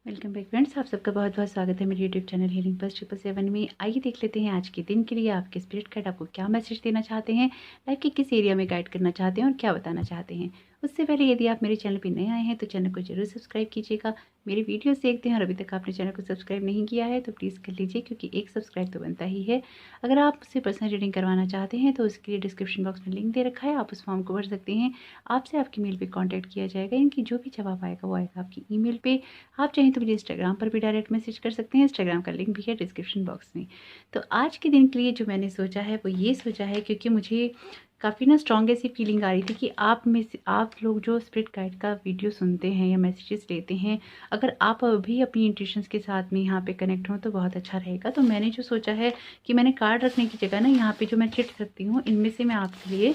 Welcome back friends, आप सबका बहुत बहुत स्वागत है मेरे यूट्यूब चैनल हीलिंग प्लस 777 में। आइए देख लेते हैं आज के दिन के लिए आपके स्पिरिट गाइड आपको क्या मैसेज देना चाहते हैं, लाइफ के किस एरिया में गाइड करना चाहते हैं और क्या बताना चाहते हैं। उससे पहले यदि आप मेरे चैनल पर नए आए हैं तो चैनल को जरूर सब्सक्राइब कीजिएगा। मेरी वीडियोस देखते हैं और अभी तक आपने चैनल को सब्सक्राइब नहीं किया है तो प्लीज़ कर लीजिए, क्योंकि एक सब्सक्राइब तो बनता ही है। अगर आप मुझसे पर्सनल रीडिंग करवाना चाहते हैं तो उसके लिए डिस्क्रिप्शन बॉक्स में लिंक दे रखा है, आप उस फॉर्म को भर सकते हैं। आपसे आपकी मेल पे कांटेक्ट किया जाएगा, इनकी जो भी जवाब आएगा वो आएगा आपकी ईमेल पे। आप चाहें तो मुझे इंस्टाग्राम पर भी डायरेक्ट मैसेज कर सकते हैं, इंस्टाग्राम का लिंक भी है डिस्क्रिप्शन बॉक्स में। तो आज के दिन के लिए जो मैंने सोचा है वो ये सोचा है, क्योंकि मुझे काफ़ी ना स्ट्रॉन्ग ऐसी फीलिंग आ रही थी कि आप में से आप लोग जो स्पिरिट गाइड का वीडियो सुनते हैं या मैसेजेस लेते हैं, अगर आप अभी अपनी इंट्यूशंस के साथ में यहाँ पे कनेक्ट हों तो बहुत अच्छा रहेगा। तो मैंने जो सोचा है कि मैंने कार्ड रखने की जगह ना यहाँ पे जो मैं चिट रखती हूँ, इनमें से मैं आपके लिए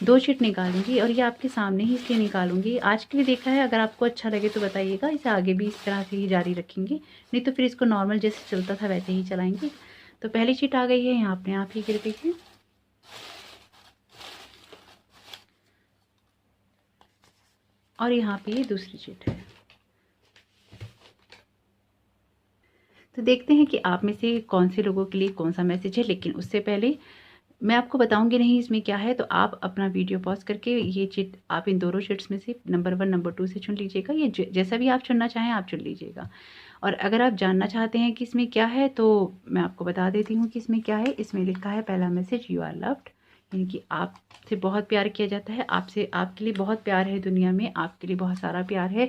2 चिट निकालूंगी और ये आपके सामने ही इसलिए निकालूंगी। आज के लिए देखा है, अगर आपको अच्छा लगे तो बताइएगा, इसे आगे भी इस तरह से ही जारी रखेंगे, नहीं तो फिर इसको नॉर्मल जैसे चलता था वैसे ही चलाएंगे। तो पहली चिट आ गई है, यहाँ अपने आप ही गिर गई है। और यहाँ पे ये दूसरी चिट है। तो देखते हैं कि आप में से कौन से लोगों के लिए कौन सा मैसेज है। लेकिन उससे पहले मैं आपको बताऊंगी नहीं इसमें क्या है, तो आप अपना वीडियो पॉज करके ये चिट आप इन दोनों चिट्स में से नंबर 1 नंबर 2 से चुन लीजिएगा। ये जैसा भी आप चुनना चाहें आप चुन लीजिएगा। और अगर आप जानना चाहते हैं कि इसमें क्या है तो मैं आपको बता देती हूँ कि इसमें क्या है। इसमें लिखा है पहला मैसेज, यू आर लव्ड, यानी कि आपसे बहुत प्यार किया जाता है, आपसे आपके लिए बहुत प्यार है, दुनिया में आपके लिए बहुत सारा प्यार है।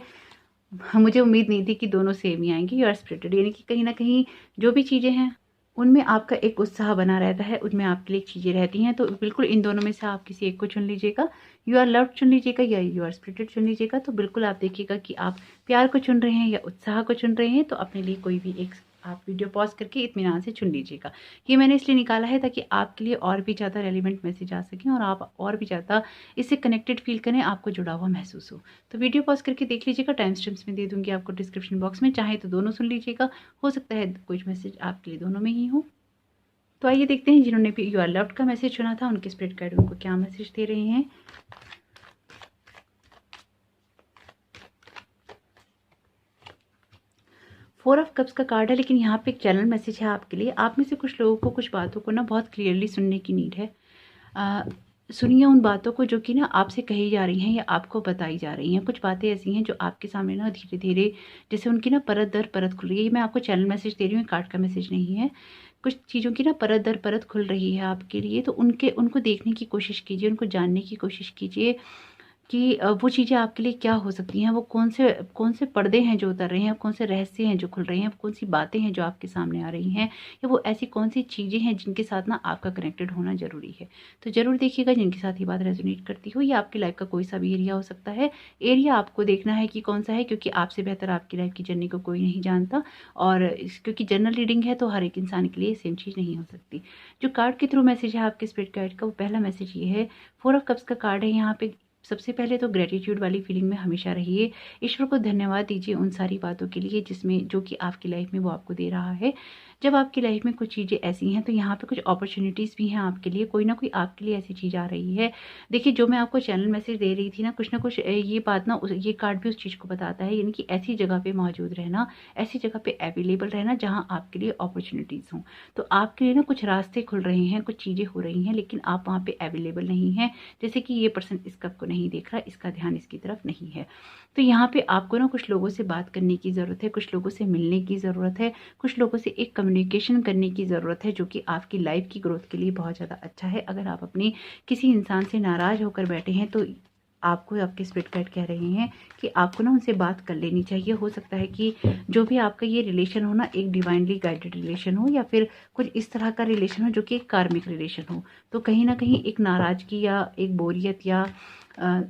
मुझे उम्मीद नहीं थी कि दोनों सेम ही आएंगी। यू आर स्पिरिटेड, यानी कि कहीं ना कहीं जो भी चीज़ें हैं उनमें आपका एक उत्साह बना रहता है, उनमें आपके लिए चीज़ें रहती हैं। तो बिल्कुल इन दोनों में से आप किसी एक को चुन लीजिएगा, यू आर लव्ड चुन लीजिएगा या यू आर स्पिरिटेड चुन लीजिएगा। तो बिल्कुल आप देखिएगा कि आप प्यार को चुन रहे हैं या उत्साह को चुन रहे हैं। तो अपने लिए कोई भी एक आप वीडियो पॉज करके इत्मीनान से चुन लीजिएगा। ये मैंने इसलिए निकाला है ताकि आपके लिए और भी ज़्यादा रेलिवेंट मैसेज आ सकें और आप और भी ज़्यादा इससे कनेक्टेड फील करें, आपको जुड़ा हुआ महसूस हो। तो वीडियो पॉज करके देख लीजिएगा, टाइम स्टैम्प्स में दे दूंगी आपको डिस्क्रिप्शन बॉक्स में, चाहे तो दोनों सुन लीजिएगा, हो सकता है कुछ मैसेज आपके लिए दोनों में ही हो। तो आइए देखते हैं जिन्होंने भी यू आर लव्ड का मैसेज चुना था उनके स्पिरिट गाइड उनको क्या मैसेज दे रहे हैं। 4 ऑफ कप्स का कार्ड है, लेकिन यहाँ पे एक चैनल मैसेज है आपके लिए। आप में से कुछ लोगों को कुछ बातों को ना बहुत क्लियरली सुनने की नीड है। सुनिए उन बातों को जो कि ना आपसे कही जा रही हैं या आपको बताई जा रही हैं। कुछ बातें ऐसी हैं जो आपके सामने ना धीरे धीरे जैसे उनकी ना परत दर परत खुल रही है। मैं आपको चैनल मैसेज दे रही हूँ, कार्ड का मैसेज नहीं है। कुछ चीज़ों की ना परत दर परत खुल रही है आपके लिए, तो उनको देखने की कोशिश कीजिए, उनको जानने की कोशिश कीजिए कि वो चीज़ें आपके लिए क्या हो सकती हैं। वो कौन से पर्दे हैं जो उतर रहे हैं, कौन से रहस्य हैं जो खुल रहे हैं, कौन सी बातें हैं जो आपके सामने आ रही हैं, या वो ऐसी कौन सी चीज़ें हैं जिनके साथ ना आपका कनेक्टेड होना ज़रूरी है। तो ज़रूर देखिएगा जिनके साथ ये बात रेजोनेट करती हो। या आपकी लाइफ का कोई सा भी एरिया हो सकता है। एरिया आपको देखना है कि कौन सा है, क्योंकि आपसे बेहतर आपकी लाइफ की जर्नी को कोई नहीं जानता। और क्योंकि जनरल रीडिंग है तो हर एक इंसान के लिए सेम चीज़ नहीं हो सकती। जो कार्ड के थ्रू मैसेज है आपके स्पिरिट गाइड का, वो पहला मैसेज ये है। 4 ऑफ कप्स का कार्ड है यहाँ पे। सबसे पहले तो ग्रेटिट्यूड वाली फीलिंग में हमेशा रहिए। ईश्वर को धन्यवाद दीजिए उन सारी बातों के लिए जिसमें जो कि आपकी लाइफ में वो आपको दे रहा है। जब आपकी लाइफ में कुछ चीज़ें ऐसी हैं तो यहाँ पे कुछ अपॉर्चुनिटीज़ भी हैं आपके लिए, कोई ना कोई आपके लिए ऐसी चीज़ आ रही है। देखिए जो मैं आपको चैनल मैसेज दे रही थी ना कुछ ये बात ना ये कार्ड भी उस चीज़ को बताता है, यानी कि ऐसी जगह पे मौजूद रहना, ऐसी जगह पे अवेलेबल रहना जहाँ आपके लिए अपॉर्चुनिटीज़ हों। तो आपके लिए ना कुछ रास्ते खुल रहे हैं, कुछ चीज़ें हो रही हैं, लेकिन आप वहाँ पे अवेलेबल नहीं हैं। जैसे कि ये पर्सन इस कप को नहीं देख रहा, इसका ध्यान इसकी तरफ नहीं है। तो यहाँ पे आपको ना कुछ लोगों से बात करने की ज़रूरत है, कुछ लोगों से मिलने की ज़रूरत है, कुछ लोगों से एक कम्युनिकेशन करने की ज़रूरत है, जो कि आपकी लाइफ की ग्रोथ के लिए बहुत ज़्यादा अच्छा है। अगर आप अपने किसी इंसान से नाराज़ होकर बैठे हैं तो आपको आपके स्पिरिट गाइड कह रहे हैं कि आपको ना उनसे बात कर लेनी चाहिए। हो सकता है कि जो भी आपका ये रिलेशन हो ना एक डिवाइनली गाइडेड रिलेशन हो, या फिर कुछ इस तरह का रिलेशन हो जो कि एक कार्मिक रिलेशन हो। तो कहीं ना कहीं एक नाराज़गी या एक बोरियत या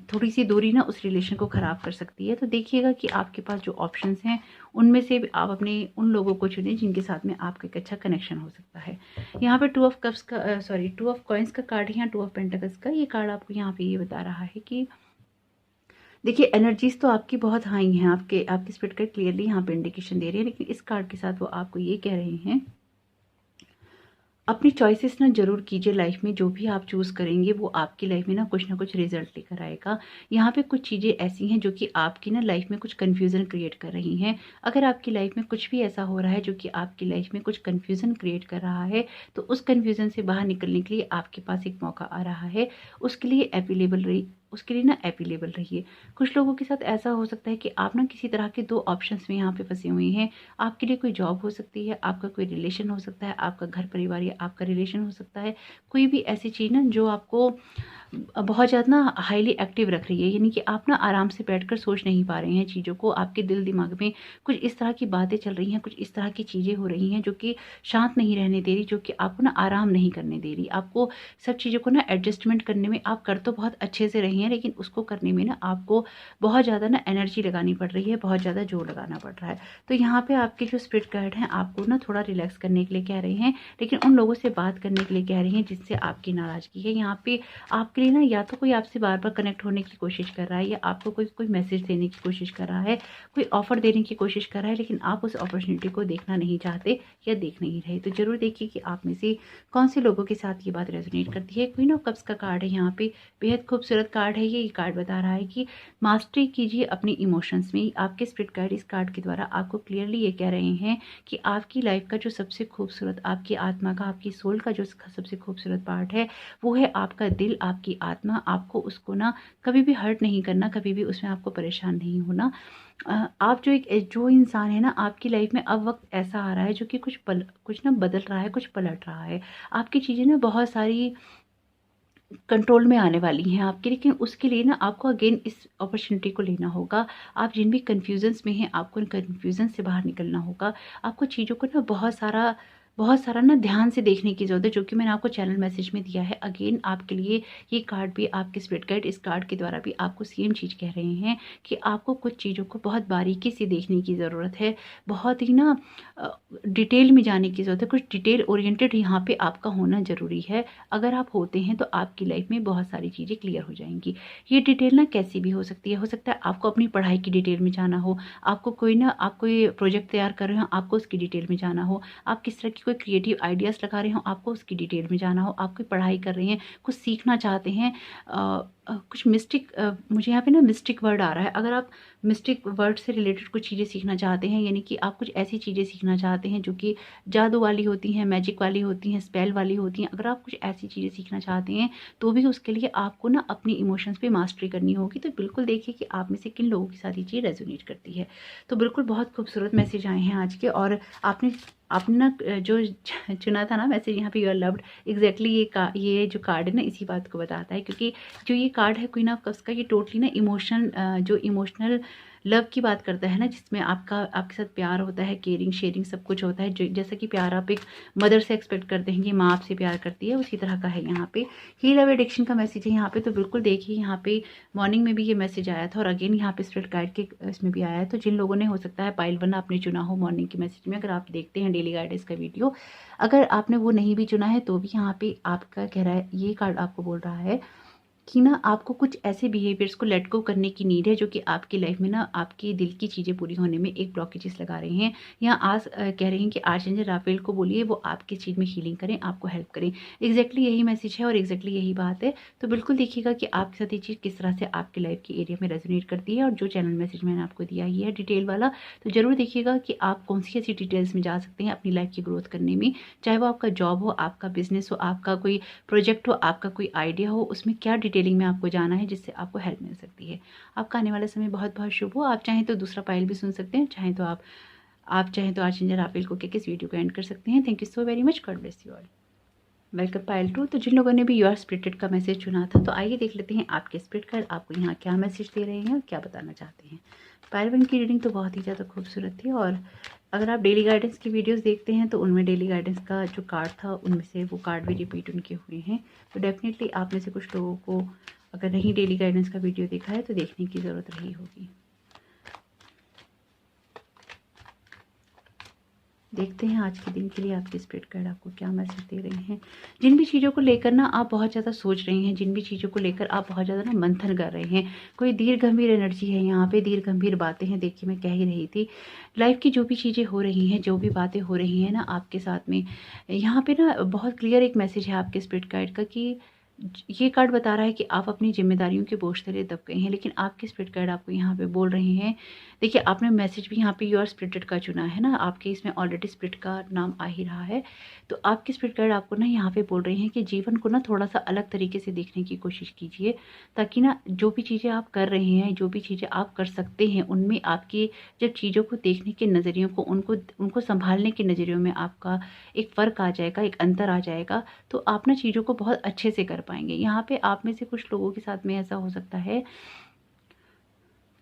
थोड़ी सी दूरी ना उस रिलेशन को ख़राब कर सकती है। तो देखिएगा कि आपके पास जो ऑप्शंस हैं उनमें से आप अपने उन लोगों को चुनें जिनके साथ में आपका एक अच्छा कनेक्शन हो सकता है। यहाँ पे 2 ऑफ कप्स का 2 ऑफ कॉइन्स का कार्ड है, 2 ऑफ पेंटिकल्स का। ये कार्ड आपको यहाँ पे ये बता रहा है कि देखिए एनर्जीज तो आपकी बहुत हाई हैं, आपके स्पिरिट गाइड क्लियरली यहाँ पे इंडिकेशन दे रहे हैं। लेकिन इस कार्ड के साथ वो आपको ये कह रहे हैं अपनी चॉइसेस ना ज़रूर कीजिए लाइफ में। जो भी आप चूज़ करेंगे वो आपकी लाइफ में ना कुछ रिजल्ट लेकर आएगा। यहाँ पे कुछ चीज़ें ऐसी हैं जो कि आपकी ना लाइफ में कुछ कन्फ्यूज़न क्रिएट कर रही हैं। अगर आपकी लाइफ में कुछ भी ऐसा हो रहा है जो कि आपकी लाइफ में कुछ कन्फ्यूज़न क्रिएट कर रहा है, तो उस कन्फ्यूज़न से बाहर निकलने के लिए आपके पास एक मौका आ रहा है। उसके लिए ना अवेलेबल रहिए। कुछ लोगों के साथ ऐसा हो सकता है कि आप ना किसी तरह के 2 ऑप्शंस में यहाँ पे फँसे हुए हैं। आपके लिए कोई जॉब हो सकती है, आपका कोई रिलेशन हो सकता है, आपका घर परिवार या आपका रिलेशन हो सकता है। कोई भी ऐसी चीज़ ना जो आपको बहुत ज़्यादा ना हाईली एक्टिव रख रही है, यानी कि आप ना आराम से बैठकर सोच नहीं पा रहे हैं चीज़ों को। आपके दिल दिमाग में कुछ इस तरह की बातें चल रही हैं, कुछ इस तरह की चीज़ें हो रही हैं जो कि शांत नहीं रहने दे रही, जो कि आपको ना आराम नहीं करने दे रही। आपको सब चीज़ों को ना एडजस्टमेंट करने में आप कर तो बहुत अच्छे से रही हैं, लेकिन उसको करने में ना आपको बहुत ज़्यादा ना एनर्जी लगानी पड़ रही है, बहुत ज़्यादा जोर लगाना पड़ रहा है। तो यहाँ पे आपके जो स्पिरिट गाइड हैं आपको ना थोड़ा रिलैक्स करने के लिए कह रहे हैं, लेकिन उन लोगों से बात करने के लिए कह रही हैं जिससे आपकी नाराज़गी है। यहाँ पे आपके लिए ना या तो कोई आपसे बार-बार कनेक्ट होने की कोशिश कर रहा है, या आपको कोई मैसेज देने की कोशिश कर रहा है, कोई ऑफ़र देने की कोशिश कर रहा है, लेकिन आप उस अपॉर्च्युनिटी को देखना नहीं चाहते या देख नहीं रहे। तो ज़रूर देखिए कि आप में से कौन से लोगों के साथ ये बात रेज़ोनेट करती है। क्वीन ऑफ कप्स का कार्ड है यहाँ पे, बेहद खूबसूरत कार्ड है ये कार्ड बता रहा है कि मास्टरी कीजिए अपने इमोशंस में। आपके स्पिरिट गाइड इस कार्ड के द्वारा आपको क्लियरली ये कह रहे हैं कि आपकी लाइफ का जो सबसे खूबसूरत, आपकी आत्मा का, आपकी सोल का जो सबसे खूबसूरत पार्ट है, वो है आपका दिल, आपकी आत्मा। आपको उसको ना कभी भी हर्ट नहीं करना, कभी भी उसमें आपको परेशान नहीं होना। आप जो इंसान है ना, आपकी लाइफ में अब वक्त ऐसा आ रहा है जो कि कुछ ना बदल रहा है, कुछ पलट रहा है। आपकी चीज़ें ना बहुत सारी कंट्रोल में आने वाली हैं आपके, लेकिन उसके लिए ना आपको अगेन इस अपॉर्चुनिटी को लेना होगा। आप जिन भी कन्फ्यूज़न्स में हैं, आपको इन कन्फ्यूज़न से बाहर निकलना होगा। आपको चीज़ों को ना बहुत सारा ना ध्यान से देखने की ज़रूरत है, जो कि मैंने आपको चैनल मैसेज में दिया है। अगेन आपके लिए ये कार्ड भी, आपके स्पिरिट गाइड इस कार्ड के द्वारा भी आपको सेम चीज़ कह रहे हैं कि आपको कुछ चीज़ों को बहुत बारीकी से देखने की ज़रूरत है। बहुत ही ना डिटेल में जाने की ज़रूरत है। कुछ डिटेल ओरिएंटेड यहाँ पे आपका होना ज़रूरी है। अगर आप होते हैं तो आपकी लाइफ में बहुत सारी चीज़ें क्लियर हो जाएँगी। ये डिटेल ना कैसी भी हो सकती है। हो सकता है आपको अपनी पढ़ाई की डिटेल में जाना हो, आप कोई प्रोजेक्ट तैयार कर रहे हो, आपको उसकी डिटेल में जाना हो, आप किस तरह की कोई क्रिएटिव आइडियाज़ लगा रहे हो, आपको उसकी डिटेल में जाना हो, आप कोई पढ़ाई कर रहे हैं, कुछ सीखना चाहते हैं, कुछ मुझे यहाँ पे ना मिस्टिक वर्ड आ रहा है। अगर आप मिस्टिक वर्ड से रिलेटेड कुछ चीज़ें सीखना चाहते हैं, यानी कि आप कुछ ऐसी चीज़ें सीखना चाहते हैं जो कि जादू वाली होती हैं, मैजिक वाली होती हैं, स्पेल वाली होती हैं। अगर आप कुछ ऐसी चीज़ें सीखना चाहते हैं, तो भी उसके लिए आपको ना अपनी इमोशंस पे मास्टरी करनी होगी। तो बिल्कुल देखिए कि आप में से किन लोगों के साथ ये चीज़ रेज़ोनेट करती है। तो बिल्कुल बहुत खूबसूरत मैसेज आए हैं आज के, और आपने आपने ना जो चुना था ना मैसेज, यहाँ पे यू आर लव्ड, एग्जैक्टली ये जो कार्ड है ना इसी बात को बताता है। क्योंकि जो ये कार्ड है क्वीन ऑफ कप्स का, ये टोटली ना जो इमोशनल लव की बात करता है ना, जिसमें आपके साथ प्यार होता है, केयरिंग शेयरिंग सब कुछ होता है। जैसा कि प्यार आप एक मदर से एक्सपेक्ट करते हैं कि माँ आपसे प्यार करती है, उसी तरह का है यहाँ पे। ही लव एडिक्शन का मैसेज है यहाँ पे। तो बिल्कुल देखिए, यहाँ पे मॉर्निंग में भी ये मैसेज आया था, और अगेन यहाँ पे स्पिरिट गाइड के इसमें भी आया है। तो जिन लोगों ने हो सकता है पाइल 1 आपने चुना हो मॉर्निंग के मैसेज में, अगर आप देखते हैं डेली गाइडेंस का वीडियो, अगर आपने वो नहीं भी चुना है तो भी यहाँ पे आपका कह रहा है, ये कार्ड आपको बोल रहा है कि ना आपको कुछ ऐसे बिहेवियर्स को लेट गो करने की नीड है जो कि आपकी लाइफ में ना आपकी दिल की चीज़ें पूरी होने में एक ब्लॉकेजेस लगा रहे हैं। यहाँ कह रहे हैं कि आर्चेंजल राफेल को बोलिए वो आपकी चीज़ में हीलिंग करें, आपको हेल्प करें। एग्जैक्टली यही मैसेज है और एग्जैक्टली यही बात है। तो बिल्कुल देखिएगा कि आपके साथ ये चीज़ किस तरह से आपकी लाइफ के एरिया में रेजोनेट करती है। और जो चैनल मैसेज मैंने आपको दिया ये है डिटेल वाला, तो ज़रूर देखिएगा कि आप कौन सी ऐसी डिटेल्स में जा सकते हैं अपनी लाइफ की ग्रोथ करने में। चाहे वो आपका जॉब हो, आपका बिजनेस हो, आपका कोई प्रोजेक्ट हो, आपका कोई आइडिया हो, उसमें क्या डिटेलिंग में आपको जाना है जिससे आपको हेल्प मिल सकती है। आपका आने वाला समय बहुत बहुत शुभ हो। आप चाहें तो दूसरा पाइल भी सुन सकते हैं, आप चाहें तो आर्चेंजल राफेल को कहकर इस वीडियो को एंड कर सकते हैं। Thank you so very much, God bless you all. Welcome pile 2। तो जिन लोगों ने भी यू आर स्पिरिटेड का मैसेज चुना था, तो आइए देख लेते हैं आपके स्पिरिट गाइड आपको यहाँ क्या मैसेज दे रहे हैं और क्या बताना चाहते हैं। पाइल 1 की रीडिंग तो बहुत ही ज़्यादा खूबसूरत थी, और अगर आप डेली गाइडेंस की वीडियोस देखते हैं तो उनमें डेली गाइडेंस का जो कार्ड था उनमें से वो कार्ड भी रिपीट उनके हुए हैं। तो डेफिनेटली आप में से कुछ लोगों को अगर नहीं डेली गाइडेंस का वीडियो देखा है तो देखने की ज़रूरत रही होगी। देखते हैं आज के दिन के लिए आपके स्पिरिट गाइड आपको क्या मैसेज दे रहे हैं। जिन भी चीज़ों को लेकर ना आप बहुत ज़्यादा सोच रहे हैं, जिन भी चीज़ों को लेकर आप बहुत ज़्यादा ना मंथन कर रहे हैं, कोई दीर्घ गंभीर एनर्जी है यहाँ पे, दीर्घ गंभीर बातें हैं। देखिए मैं कह ही रही थी, लाइफ की जो भी चीज़ें हो रही हैं, जो भी बातें हो रही हैं ना आपके साथ में, यहाँ पे ना बहुत क्लियर एक मैसेज है आपके स्पिरिट गाइड का कि ये कार्ड बता रहा है कि आप अपनी जिम्मेदारियों के बोझ तले दब गए हैं। लेकिन आपके स्पिरिट गाइड आपको यहाँ पे बोल रहे हैं, देखिए आपने मैसेज भी यहाँ पे यू आर स्पिरिटेड का चुना है ना, आपके इसमें ऑलरेडी स्पिरिट का नाम आ ही रहा है। तो आपके स्पिरिट गाइड आपको ना यहाँ पे बोल रहे हैं कि जीवन को ना थोड़ा सा अलग तरीके से देखने की कोशिश कीजिए, ताकि ना जो भी चीज़ें आप कर रहे हैं, जो भी चीज़ें आप कर सकते हैं, उनमें आपकी जब चीज़ों को देखने के नज़रियों को, उनको संभालने के नज़रियों में आपका एक फ़र्क आ जाएगा, एक अंतर आ जाएगा, तो आप ना चीज़ों को बहुत अच्छे से कर पाएंगे। यहाँ पे आप में से कुछ लोगों के साथ में ऐसा हो सकता है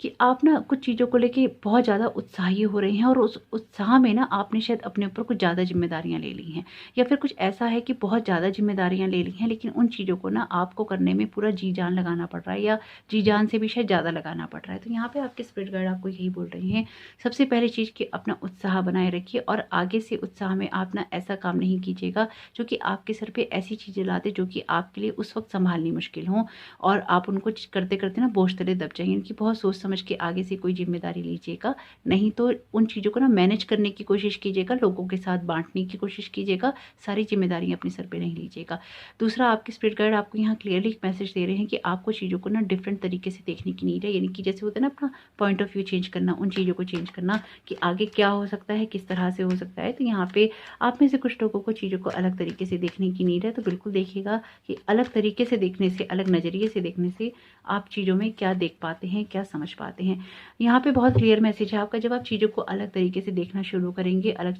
कि आप ना कुछ चीज़ों को लेके बहुत ज़्यादा उत्साही हो रहे हैं और उस उत्साह में ना आपने शायद अपने ऊपर कुछ ज़्यादा ज़िम्मेदारियाँ ले ली हैं, या फिर कुछ ऐसा है कि बहुत ज़्यादा ज़िम्मेदारियाँ ले ली हैं, लेकिन उन चीज़ों को ना आपको करने में पूरा जी जान लगाना पड़ रहा है, या जी जान से भी शायद ज़्यादा लगाना पड़ रहा है। तो यहाँ पे आपके स्पिरिट गाइड आपको यही बोल रहे हैं, सबसे पहली चीज़ कि अपना उत्साह बनाए रखिए और आगे से उत्साह में आप ना ऐसा काम नहीं कीजिएगा जो कि आपके सर पे ऐसी चीज़ें ला दे जो कि आपके लिए उस वक्त संभालनी मुश्किल हों, और आप उनको करते करते ना बोझ तले दब जाएंगे। इनकी बहुत सोच समझ के आगे से कोई जिम्मेदारी लीजिएगा, नहीं तो उन चीज़ों को ना मैनेज करने की कोशिश कीजिएगा, लोगों के साथ बांटने की कोशिश कीजिएगा, सारी जिम्मेदारियां अपने सर पे नहीं लीजिएगा। दूसरा, आपके स्पिरिट गाइड आपको यहाँ क्लियरली एक मैसेज दे रहे हैं कि आपको चीज़ों को ना डिफरेंट तरीके से देखने की नीड है, यानी कि जैसे होता है ना अपना पॉइंट ऑफ व्यू चेंज करना, उन चीज़ों को चेंज करना कि आगे क्या हो सकता है, किस तरह से हो सकता है। तो यहाँ पे आप में से कुछ लोगों को चीज़ों को अलग तरीके से देखने की नीड है, तो बिल्कुल देखिएगा कि अलग तरीके से देखने से, अलग नज़रिए से देखने से आप चीज़ों में क्या देख पाते हैं, क्या समझ पाते हैं। यहाँ पे बहुत क्लियर मैसेज है आपका, जब आप चीज़ों को अलग तरीके से देखना शुरू करेंगे, अलग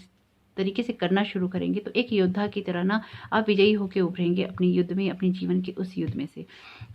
तरीके से करना शुरू करेंगे, तो एक योद्धा की तरह ना आप विजयी होकर उभरेंगे अपने युद्ध में, अपने जीवन के उस युद्ध में से।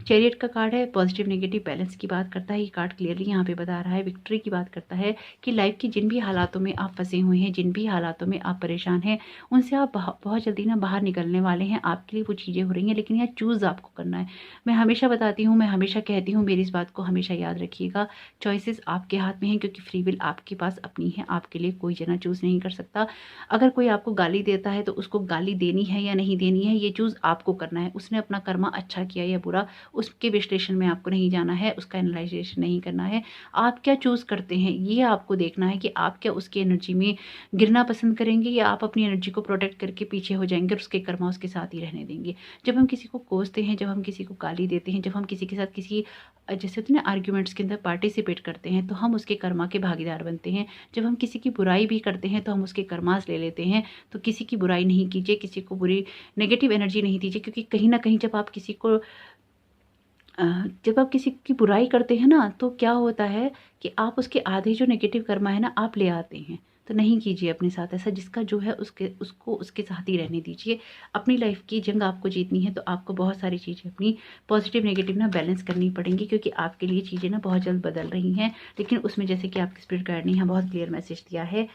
चैरियट का कार्ड है, पॉजिटिव नेगेटिव बैलेंस की बात करता है। ये कार्ड क्लियरली यहाँ पे बता रहा है, विक्ट्री की बात करता है कि लाइफ की जिन भी हालातों में आप फंसे हुए हैं, जिन भी हालातों में आप परेशान हैं, उनसे आप बहुत जल्दी ना बाहर निकलने वाले हैं। आपके लिए वो चीज़ें हो रही हैं, लेकिन यहाँ चूज़ आपको करना है। मैं हमेशा बताती हूँ, मैं हमेशा कहती हूँ, मेरी इस बात को हमेशा याद रखिएगा, चॉइसेस आपके हाथ में हैं, क्योंकि फ्री विल आपके पास अपनी है, आपके लिए कोई जना चूज़ नहीं कर सकता। अगर कोई आपको गाली देता है तो उसको गाली देनी है या नहीं देनी है, ये चूज़ आपको करना है। उसने अपना कर्मा अच्छा किया या बुरा, उसके विश्लेषण में आपको नहीं जाना है, उसका एनालाइजेशन नहीं करना है। आप क्या चूज़ करते हैं ये आपको देखना है कि आप क्या उसकी एनर्जी में गिरना पसंद करेंगे, या आप अपनी एनर्जी को प्रोटेक्ट करके पीछे हो जाएंगे और उसके कर्मा उसके साथ ही रहने देंगे। जब हम किसी को कोसते हैं, जब हम किसी को गाली देते हैं, जब हम किसी के साथ किसी जैसे होते हैं ना आर्ग्यूमेंट्स के अंदर पार्टिसिपेट करते हैं, तो हम उसके कर्मा के भागीदार बनते हैं। जब हम किसी की बुराई भी करते हैं तो हम उसके कर्मास ले लेते हैं। तो किसी की बुराई नहीं कीजिए, किसी को बुरी नेगेटिव एनर्जी नहीं दीजिए, क्योंकि कहीं ना कहीं जब आप किसी की बुराई करते हैं ना, तो क्या होता है कि आप उसके आधे जो नेगेटिव कर्मा है ना आप ले आते हैं। तो नहीं कीजिए अपने साथ ऐसा, जिसका जो है उसको उसके साथ ही रहने दीजिए। अपनी लाइफ की जंग आपको जीतनी है, तो आपको बहुत सारी चीज़ें अपनी पॉजिटिव नेगेटिव ना बैलेंस करनी पड़ेंगी, क्योंकि आपके लिए चीज़ें ना बहुत जल्द बदल रही हैं। लेकिन उसमें जैसे कि आपके स्पिरिट गाइड ने यहाँ बहुत क्लियर मैसेज दिया है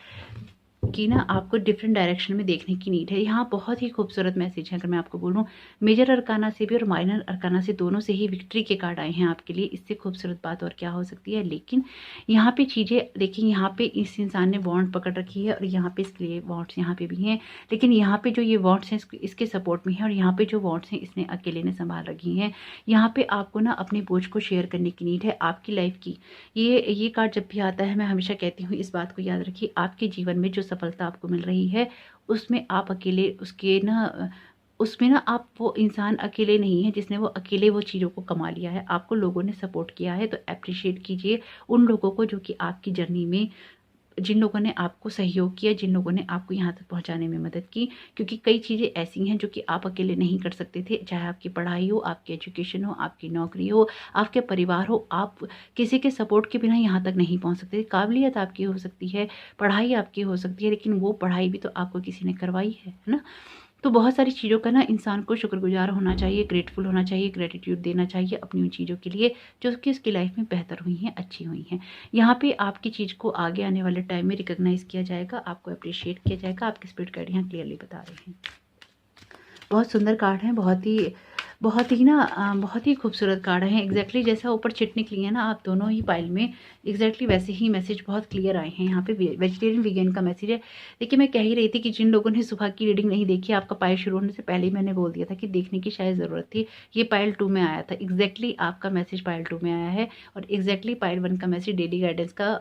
कि ना आपको डिफरेंट डायरेक्शन में देखने की नीड है। यहाँ बहुत ही खूबसूरत मैसेज है, अगर मैं आपको बोलूँ, मेजर अरकाना से भी और माइनर अरकाना से दोनों से ही विक्ट्री के कार्ड आए हैं आपके लिए। इससे खूबसूरत बात और क्या हो सकती है। लेकिन यहाँ पे चीज़ें देखिए, यहाँ पे इस इंसान ने वॉन्ट पकड़ रखी है और यहाँ पे इसके लिए वॉन्ट्स यहाँ पे भी हैं, लेकिन यहाँ पे जो ये वॉन्ट्स हैं इसके सपोर्ट में है, और यहाँ पे जो वॉन्ट्स हैं इसने अकेले ने संभाल रखी हैं। यहाँ पे आपको ना अपने बोझ को शेयर करने की नीड है आपकी लाइफ की। ये कार्ड जब भी आता है, मैं हमेशा कहती हूँ इस बात को याद रखिए, आपके जीवन में जो सफलता आपको मिल रही है उसमें आप अकेले उसमें ना आप वो इंसान अकेले नहीं है जिसने वो अकेले वो चीज़ों को कमा लिया है। आपको लोगों ने सपोर्ट किया है, तो अप्रिशिएट कीजिए उन लोगों को जो कि आपकी जर्नी में, जिन लोगों ने आपको सहयोग किया, जिन लोगों ने आपको यहाँ तक पहुँचाने में मदद की। क्योंकि कई चीज़ें ऐसी हैं जो कि आप अकेले नहीं कर सकते थे, चाहे आपकी पढ़ाई हो, आपकी एजुकेशन हो, आपकी नौकरी हो, आपके परिवार हो, आप किसी के सपोर्ट के बिना यहाँ तक नहीं पहुँच सकते। काबिलियत आपकी हो सकती है, पढ़ाई आपकी हो सकती है, लेकिन वो पढ़ाई भी तो आपको किसी ने करवाई है ना। तो बहुत सारी चीज़ों का ना इंसान को शुक्रगुजार होना चाहिए, ग्रेटफुल होना चाहिए, ग्रेटिट्यूड देना चाहिए अपनी उन चीज़ों के लिए जो कि उसकी लाइफ में बेहतर हुई हैं, अच्छी हुई हैं। यहाँ पे आपकी चीज़ को आगे आने वाले टाइम में रिकॉग्नाइज किया जाएगा, आपको अप्रिशिएट किया जाएगा। आपके स्पिरिट गाइड यहाँ क्लियरली बता रहे हैं। बहुत सुंदर कार्ड है, बहुत ही बहुत ही खूबसूरत कार्ड है। एग्जैक्टली जैसा ऊपर चिट निकली है ना, आप दोनों ही पाइल में एग्जैक्टली वैसे ही मैसेज बहुत क्लियर आए हैं। यहाँ पे वेजिटेरियन वीगन का मैसेज है। देखिए, मैं कह ही रही थी कि जिन लोगों ने सुबह की रीडिंग नहीं देखी, आपका पाइल शुरू होने से पहले ही मैंने बोल दिया था कि देखने की शायद ज़रूरत थी। ये पाइल 2 में आया था। एग्जैक्टली आपका मैसेज पाइल 2 में आया है और एग्जैक्टली पाइल 1 का मैसेज डेली गाइडेंस का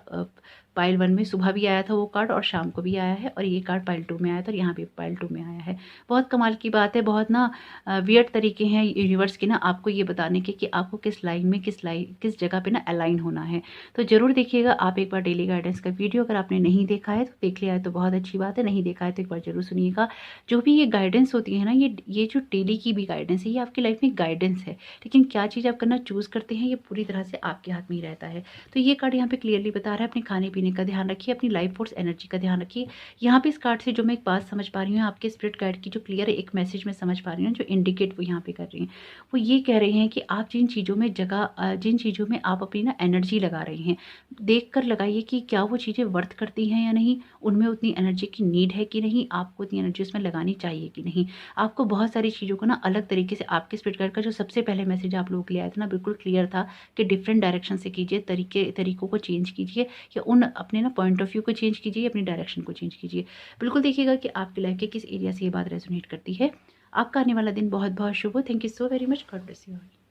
पाइल 1 में सुबह भी आया था वो कार्ड और शाम को भी आया है, और ये कार्ड पाइल 2 में आया था और यहाँ पे पाइल 2 में आया है। बहुत कमाल की बात है। बहुत वियर्ड तरीके हैं यूनिवर्स के आपको ये बताने के कि आपको किस लाइन में किस जगह पे अलाइन होना है। तो ज़रूर देखिएगा आप एक बार डेली गाइडेंस का वीडियो। अगर आपने नहीं देखा है तो देख लिया है तो बहुत अच्छी बात है, नहीं देखा है तो एक बार ज़रूर सुनिएगा। जो भी ये गाइडेंस होती है ना, ये जो डेली की भी गाइडेंस है, ये आपकी लाइफ में गाइडेंस है। लेकिन क्या चीज़ आप करना चूज़ करते हैं, ये पूरी तरह से आपके हाथ में ही रहता है। तो ये कार्ड यहाँ पे क्लियरली बता रहा है, अपने खाने पीने का ध्यान रखिए, अपनी लाइफ फोर्स एनर्जी का ध्यान रखिए। यहाँ पे इस कार्ड से जो मैं एक बात समझ पा रही हूँ, आपके स्पिरिट गाइड की जो क्लियर एक मैसेज मैं समझ पा रही हूँ, जो इंडिकेट वो यहाँ पे कर रही हैं, वो ये कह रहे हैं कि आप जिन चीज़ों में आप अपनी एनर्जी लगा रहे हैं, देख कर लगाइए कि क्या वो चीज़ें वर्थ करती हैं या नहीं, उनमें उतनी एनर्जी की नीड है कि नहीं, आपको उतनी एनर्जी उसमें लगानी चाहिए कि नहीं। आपको बहुत सारी चीज़ों को अलग तरीके से, आपके स्पिरिट गाइड का जो सबसे पहले मैसेज आप लोगों के लिए आया था बिल्कुल क्लियर था कि डिफरेंट डायरेक्शन से कीजिए, तरीकों को चेंज कीजिए, या उन अपने पॉइंट ऑफ व्यू को चेंज कीजिए, अपनी डायरेक्शन को चेंज कीजिए। बिल्कुल देखिएगा कि आपकी लाइफ के किस एरिया से ये बात रेजोनेट करती है। आपका आने वाला दिन बहुत बहुत शुभ हो। Thank you so very much. God bless you all.